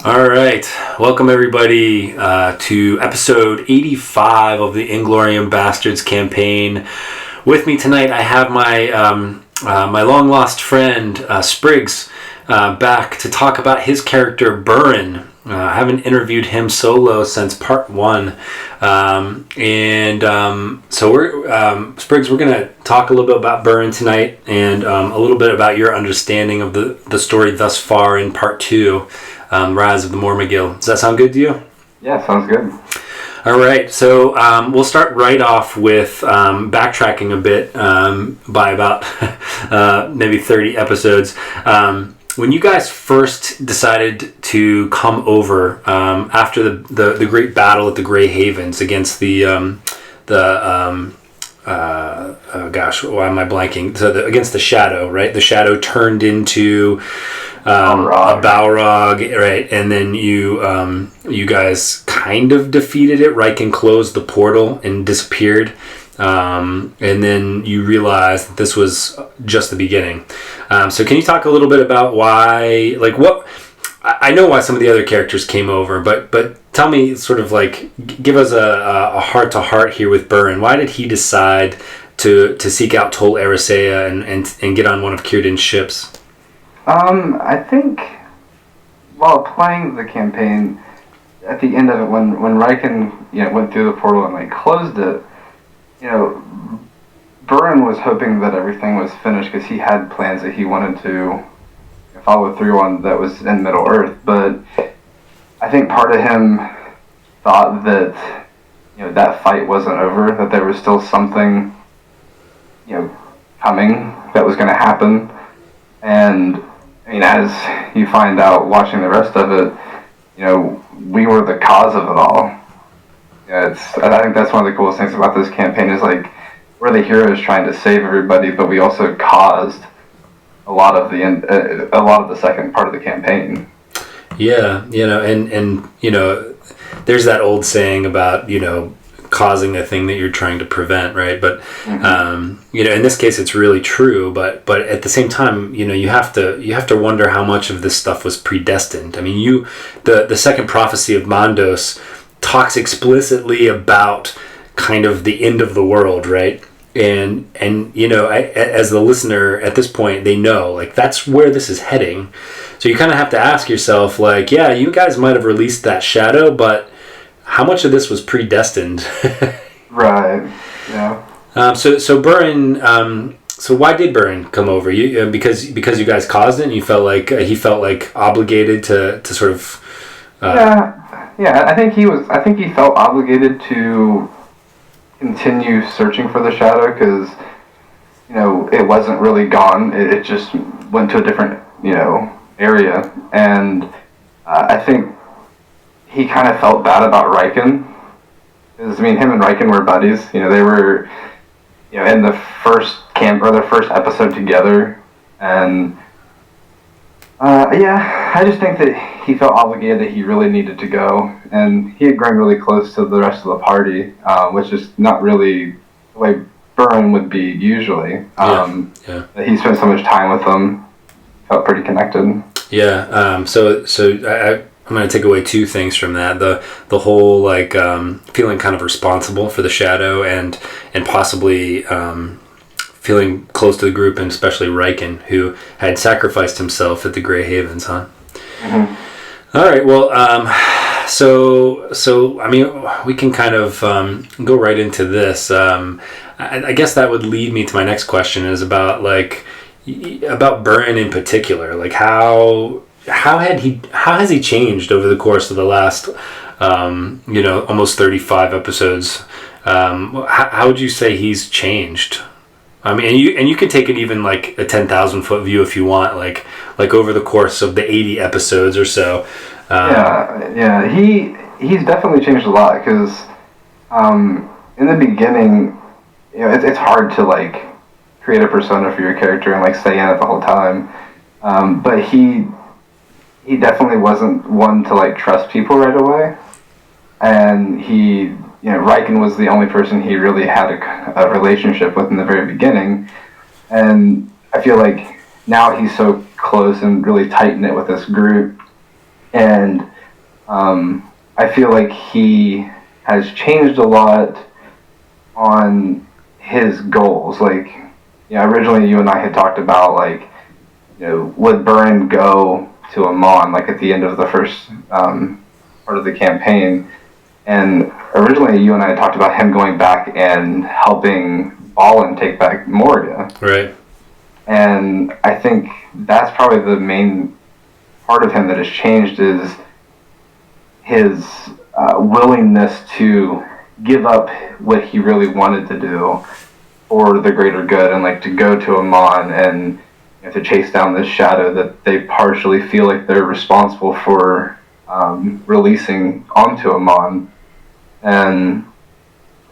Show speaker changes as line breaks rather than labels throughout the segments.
All right, welcome everybody to episode 85 of the Inglorious Bastards campaign. With me tonight, I have my long lost friend Spriggz back to talk about his character Burin. I haven't interviewed him solo since part 1, so we're Spriggz. We're gonna talk a little bit about Burin tonight, and a little bit about your understanding of the story thus far in part 2. Rise of the Mormegil. Does that sound good to you?
Yeah, sounds good.
All right, so we'll start right off with backtracking a bit by about maybe 30 episodes. When you guys first decided to come over after the great battle at the Grey Havens against why am I blanking? So against the Shadow, right? The Shadow turned into a Balrog, right? And then you guys kind of defeated it. Riken closed the portal and disappeared. And then you realized that this was just the beginning. So can you talk a little bit about why, like what, I know why some of the other characters came over, but tell me sort of like, give us a heart-to-heart here with Burin. Why did he decide to seek out Tol Eressëa and get on one of Círdan's ships?
I think while playing the campaign, at the end of it, when Riken went through the portal and like closed it, Burin was hoping that everything was finished because he had plans that he wanted to follow through on that was in Middle Earth. But I think part of him thought that that fight wasn't over, that there was still something coming that was going to happen. And I mean, as you find out watching the rest of it, we were the cause of it all. I think that's one of the coolest things about this campaign is like we're the heroes trying to save everybody, but we also caused a lot of the second part of the campaign.
Yeah, and there's that old saying about causing the thing that you're trying to prevent, right? But in this case it's really true, but at the same time you have to wonder how much of this stuff was predestined. I mean, the second prophecy of Mandos talks explicitly about kind of the end of the world, right? And as the listener at this point, they know like that's where this is heading. So you kind of have to ask yourself, like, yeah, you guys might have released that shadow, but how much of this was predestined?
Right. Yeah.
So Burin. So why did Burin come over? You because you guys caused it, and you felt like he felt like obligated to sort of.
Yeah. I think he felt obligated to continue searching for the shadow because it wasn't really gone. It just went to a different area, and I think he kind of felt bad about Riken, because him and Riken were buddies. They were, in the first camp or the first episode together, and I just think that he felt obligated that he really needed to go, and he had grown really close to the rest of the party, which is not really the way Burin would be usually. He spent so much time with them, felt pretty connected.
Yeah. I'm going to take away two things from that. The whole like feeling kind of responsible for the shadow and possibly feeling close to the group, and especially Riken, who had sacrificed himself at the Grey Havens, huh? Mm-hmm. All right. Well, so I mean, we can kind of go right into this. I guess that would lead me to my next question, is about Burin in particular. Like how has he changed over the course of the last almost 35 episodes? How would you say he's changed? I mean, and you can take it even like a 10,000 foot view if you want, like over the course of the 80 episodes or so.
He's definitely changed a lot, because in the beginning, it's hard to like create a persona for your character and like stay in it the whole time. But he definitely wasn't one to like trust people right away, and Riken was the only person he really had a relationship with in the very beginning, and I feel like now he's so close and really tight-knit with this group, and I feel like he has changed a lot on his goals. Like, originally you and I had talked about, like, would Burin go to Amon, like, at the end of the first part of the campaign? And originally you and I had talked about him going back and helping Burin take back Mormegil.
Right.
And I think that's probably the main part of him that has changed, is his willingness to give up what he really wanted to do for the greater good, and like to go to Amon and to chase down this shadow that they partially feel like they're responsible for releasing onto Amon. And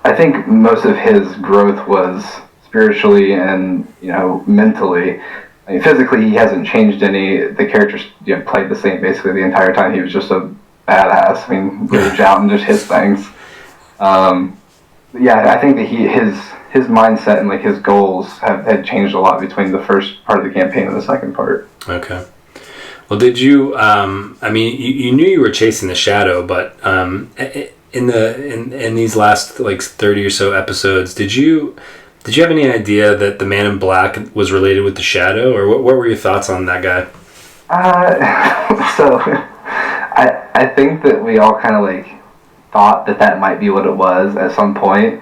I think most of his growth was spiritually and mentally. I mean, physically he hasn't changed any. The characters played the same basically the entire time. He was just a badass. I mean, rage out and just hit things. I think that his mindset and like his goals had changed a lot between the first part of the campaign and the second part.
Okay. Well, did you? I mean, you knew you were chasing the shadow, but in these last like 30 or so episodes, did you have any idea that the Man in Black was related with the shadow, or what were your thoughts on that guy?
So I think that we all kind of like thought that might be what it was at some point,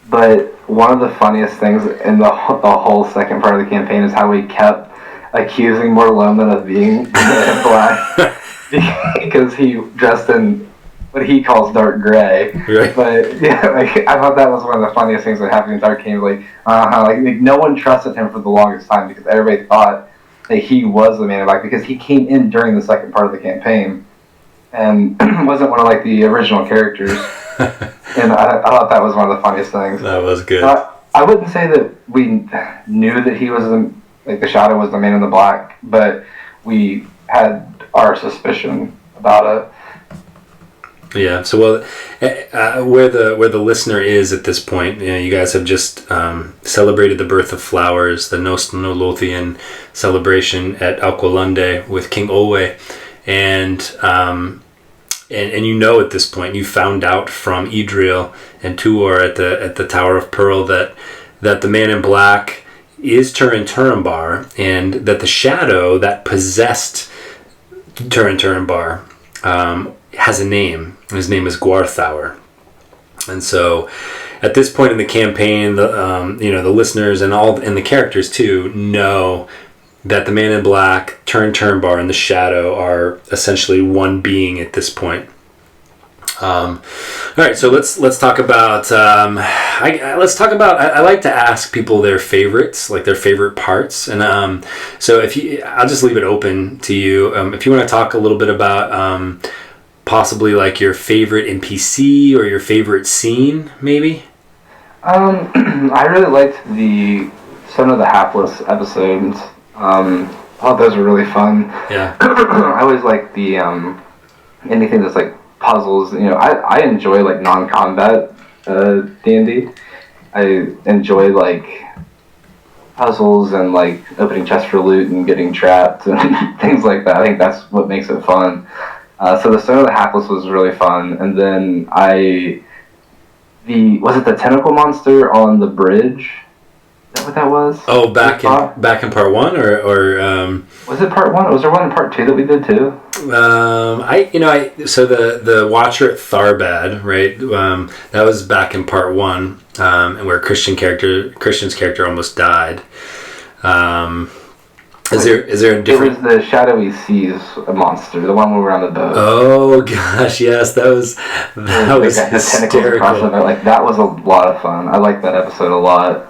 but one of the funniest things in the whole second part of the campaign is how we kept accusing Mormegil of being Black because he dressed in what he calls dark gray.
Right.
But I thought that was one of the funniest things that happened in Dark Game. Like no one trusted him for the longest time because everybody thought that he was the Man in Black, because he came in during the second part of the campaign and wasn't one of like the original characters. And I thought that was one of the funniest things.
That was good.
I wouldn't say that we knew that he was the Shadow was the Man in the Black, but we had our suspicion about it.
Yeah. So where the listener is at this point, you guys have just celebrated the birth of flowers, the Nostnolothian celebration at Alqualunde with King Olwe, and at this point you found out from Idril and Tuor at the Tower of Pearl that the Man in Black is Turin Turambar, and that the shadow that possessed Turin Turambar has a name. His name is Gwarthaur. And so at this point in the campaign, the listeners and the characters too know that the Man in Black, Turin Turambar, and the Shadow are essentially one being at this point. All right, so let's talk about. I like to ask people their favorites, like their favorite parts, and so I'll just leave it open to you. If you want to talk a little bit about possibly like your favorite NPC or your favorite scene, maybe.
I really liked some of the Hapless episodes. I thought those were really fun.
Yeah.
I always like the anything that's like puzzles. I enjoy like non-combat D&D. I enjoy like puzzles and like opening chests for loot and getting trapped and things like that. I think that's what makes it fun. So the Stone of the Hapless was really fun, and then was it the tentacle monster on the bridge? Is that what that was?
Oh, back in part one, or
was it part one? Was there one in part two that we did too?
So the Watcher at Tharbad, right? That was back in part one, and where Christian's character almost died. Is there a different?
It was the Shadowy Seas monster, the one where we were on the boat.
Oh gosh, yes, that was hysterical.
Like that was a lot of fun. I liked that episode a lot.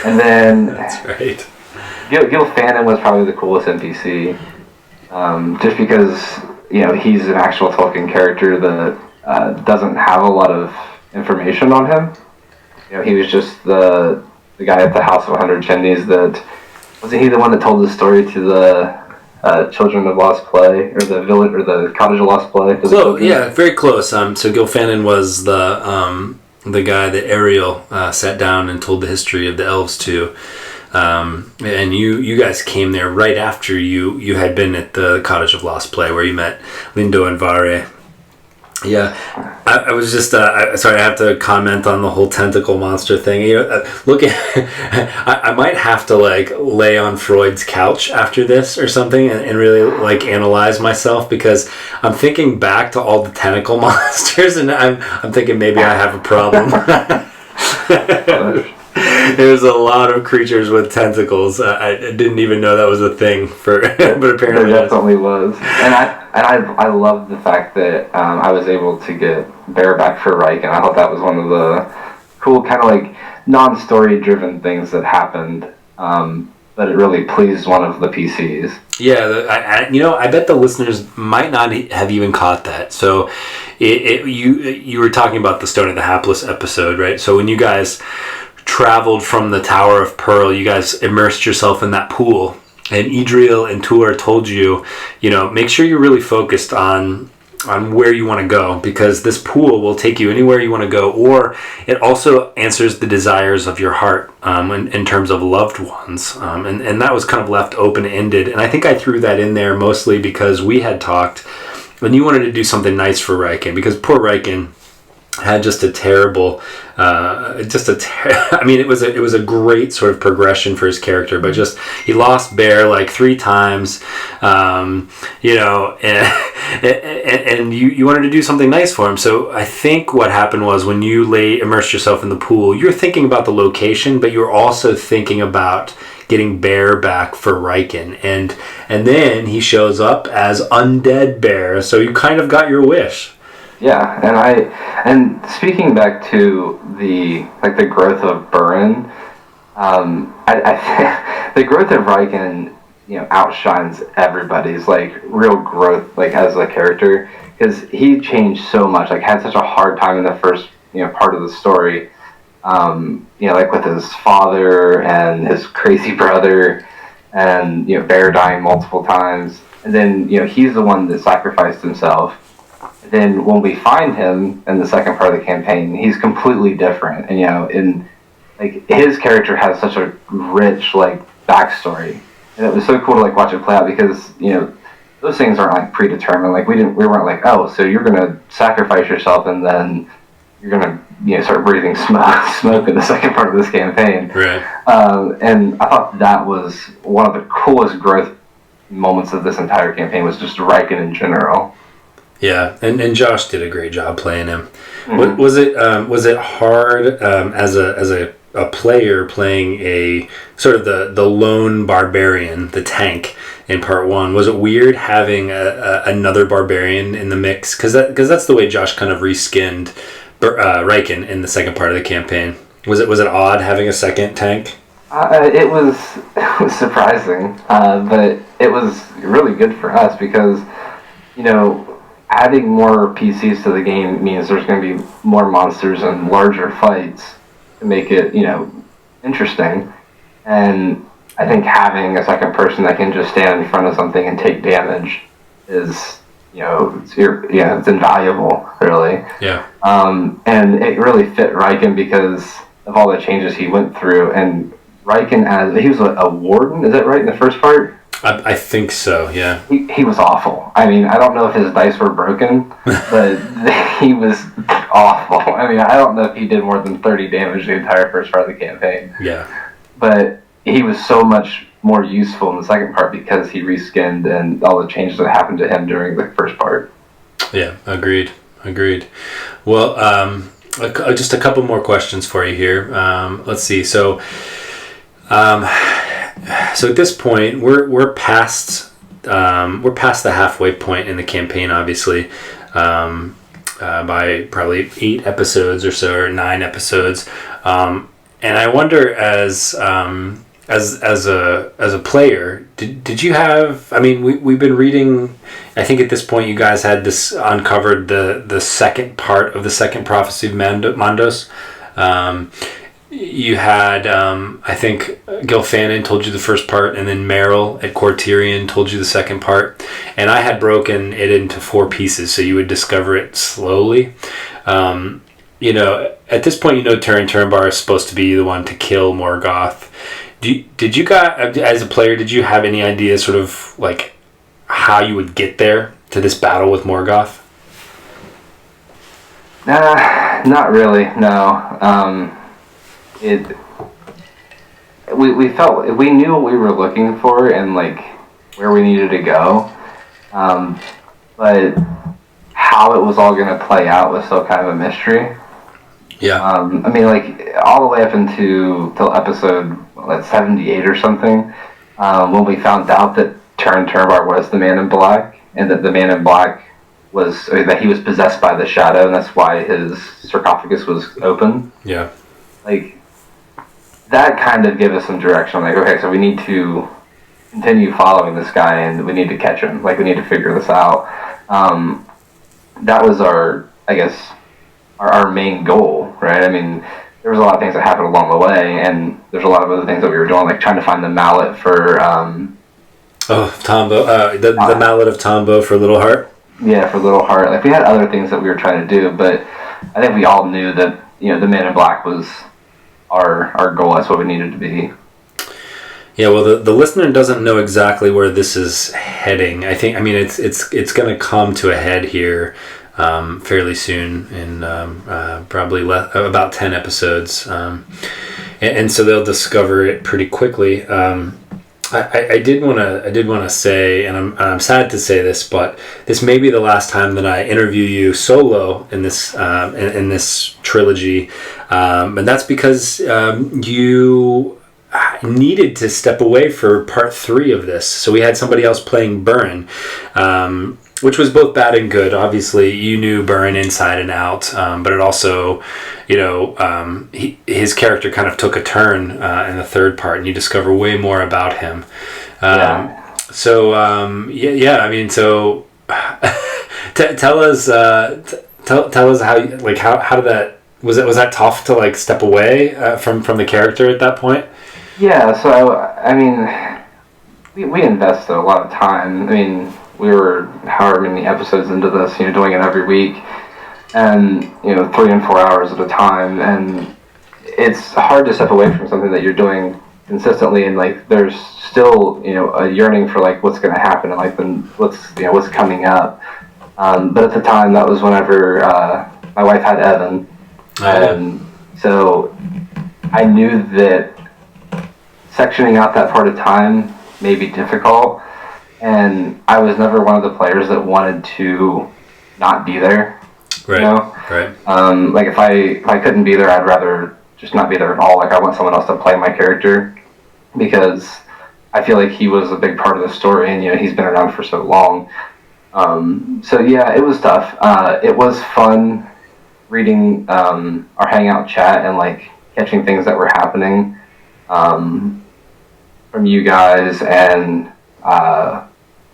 And then
that's right.
Gil Fannin was probably the coolest NPC, just because he's an actual Tolkien character that doesn't have a lot of information on him. He was just the guy at the House of 100 Chimneys that. Wasn't he the one that told the story to the Children of Lost Play, or the village, or the Cottage of Lost Play?
Yeah, very close. So Gil Fannin was the guy that Ariel sat down and told the history of the elves to. and you guys came there right after you had been at the Cottage of Lost Play where you met Lindo and Vare. Yeah, I was just sorry. I have to comment on the whole tentacle monster thing. Look at I might have to like lay on Freud's couch after this or something and really like analyze myself, because I'm thinking back to all the tentacle monsters and I'm thinking maybe I have a problem. There's a lot of creatures with tentacles. I didn't even know that was a thing but apparently
there definitely was. And I love the fact that I was able to get bareback for Riken. I thought that was one of the cool kind of like non-story driven things that happened. But it really pleased one of the PCs.
Yeah, I bet the listeners might not have even caught that. So, you were talking about the Stone of the Hapless episode, right? So when you guys traveled from the Tower of Pearl, you guys immersed yourself in that pool, and Idril and Tuor told you, make sure you're really focused on where you want to go, because this pool will take you anywhere you want to go, or it also answers the desires of your heart in terms of loved ones, and that was kind of left open-ended, and I think I threw that in there mostly because we had talked and you wanted to do something nice for Riken, because poor Riken had just a terrible I mean, it was a great sort of progression for his character, but just he lost Bear like 3 times, and you wanted to do something nice for him. So I think what happened was when you immersed yourself in the pool, you're thinking about the location, but you're also thinking about getting Bear back for Riken, and then he shows up as undead Bear, so you kind of got your wish.
Yeah, and speaking back to the growth of Burin, I the growth of Riken, outshines everybody's real growth as a character, because he changed so much. Had such a hard time in the first part of the story, with his father and his crazy brother, and Bear dying multiple times, and then he's the one that sacrificed himself. Then when we find him in the second part of the campaign, he's completely different, and his character has such a rich backstory, and it was so cool to watch it play out, because those things aren't predetermined. We weren't oh, so you're gonna sacrifice yourself and then you're gonna start breathing smoke in the second part of this campaign,
right?
And I thought that was one of the coolest growth moments of this entire campaign, was just Riken in general.
Yeah, and Josh did a great job playing him.
Mm-hmm.
Was it hard as a player playing a sort of the lone barbarian, the tank in part 1? Was it weird having another barbarian in the mix? Because that's the way Josh kind of reskinned Riken in the second part of the campaign. Was it odd having a second tank?
It was surprising, but it was really good for us, because adding more PCs to the game means there's going to be more monsters and larger fights to make it, interesting. And I think having a second person that can just stand in front of something and take damage is, it's invaluable, really.
Yeah.
And it really fit Riken because of all the changes he went through. And Riken, he was a warden, is that right, in the first part?
I think so, yeah.
He was awful. I mean, I don't know if his dice were broken, but he was awful. I mean, I don't know if he did more than 30 damage the entire first part of the campaign.
Yeah.
But he was so much more useful in the second part because he reskinned and all the changes that happened to him during the first part.
Yeah, agreed. Well, just a couple more questions for you here. Let's see. So at this point, we're past the halfway point in the campaign, obviously, by probably 8 episodes or so, or 9 episodes, and I wonder, as a player, did you have? I mean, we've been reading. I think at this point, you guys had uncovered the second part of the second prophecy of Mandos. You had, I think, Gilfanon told you the first part, and then Merrill at Quarterion told you the second part. And I had broken it into 4 pieces, so you would discover it slowly. At this point, Turin Turambar is supposed to be the one to kill Morgoth. Did you guys, as a player, did you have any idea sort of like how you would get there to this battle with Morgoth?
Not really. No. We felt we knew what we were looking for and like where we needed to go, but how it was all going to play out was still kind of a mystery.
Yeah.
I mean, like all the way up till episode 78 or something, when we found out that Turbar was the Man in Black, and that the Man in Black that he was possessed by the shadow, and that's why his sarcophagus was open.
Yeah.
Like, that kind of gave us some direction. Like, okay, so we need to continue following this guy, and we need to catch him. Like, we need to figure this out. That was our main goal, right? I mean, there was a lot of things that happened along the way, and there's a lot of other things that we were doing, like trying to find the mallet for...
Tombo. The mallet of Tombo for Little Heart?
Yeah, for Little Heart. Like, we had other things that we were trying to do, but I think we all knew that, the Man in Black was our goal. That's what we needed to be.
Yeah, well, the listener doesn't know exactly where this is heading. It's going to come to a head here fairly soon in probably about 10 episodes. And so they'll discover it pretty quickly. I did want to say, and I'm sad to say this, but this may be the last time that I interview you solo in this in this trilogy, and that's because you needed to step away for part 3 of this. So we had somebody else playing Burin, which was both bad and good. Obviously, you knew Burin inside and out, but it also, his character kind of took a turn in the third part, and you discover way more about him. So tell us how did that was that tough to like step away from the character at that point?
Yeah. So I mean, we invested a lot of time. I mean, we were however many episodes into this, doing it every week, and 3 and 4 hours at a time, and it's hard to step away from something that you're doing consistently, and like there's still a yearning for like what's going to happen and like what's coming up. But at the time, that was whenever my wife had Evan, and so I knew that sectioning out that part of time may be difficult. And I was never one of the players that wanted to not be there.
Right. Right.
Like if I couldn't be there, I'd rather just not be there at all. Like I want someone else to play my character, because I feel like he was a big part of the story, and he's been around for so long. So yeah, it was tough. It was fun reading our hangout chat and like catching things that were happening from you guys, and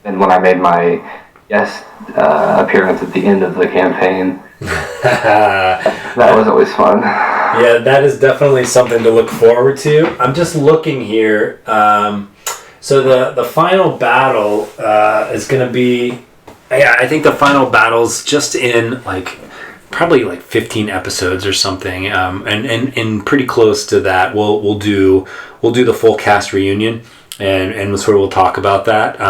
when I made my guest appearance at the end of the campaign. That was always fun.
Yeah, that is definitely something to look forward to. I'm just looking here. So the final battle is going to be... Yeah, I think the final battle's just in probably 15 episodes or something, and pretty close to that. We'll do the full cast reunion, and sort of we'll talk about that.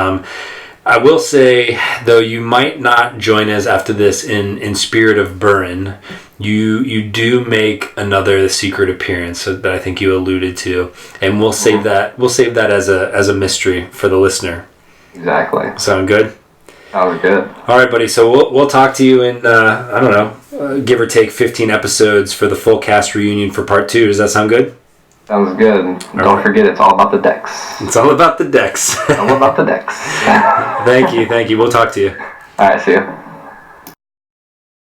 I will say, though, you might not join us after this in Spirit of Burin. You do make another secret appearance that I think you alluded to, and we'll save that as a mystery for the listener.
Exactly.
Sound good?
Sounds good.
All right, buddy. So we'll talk to you in I don't know, give or take 15 episodes for the full cast reunion for part 2. Does that sound good?
Sounds good. Don't forget, it's all about the decks.
It's all about the decks.
All about the decks.
Thank you. We'll talk to you.
All right, see you.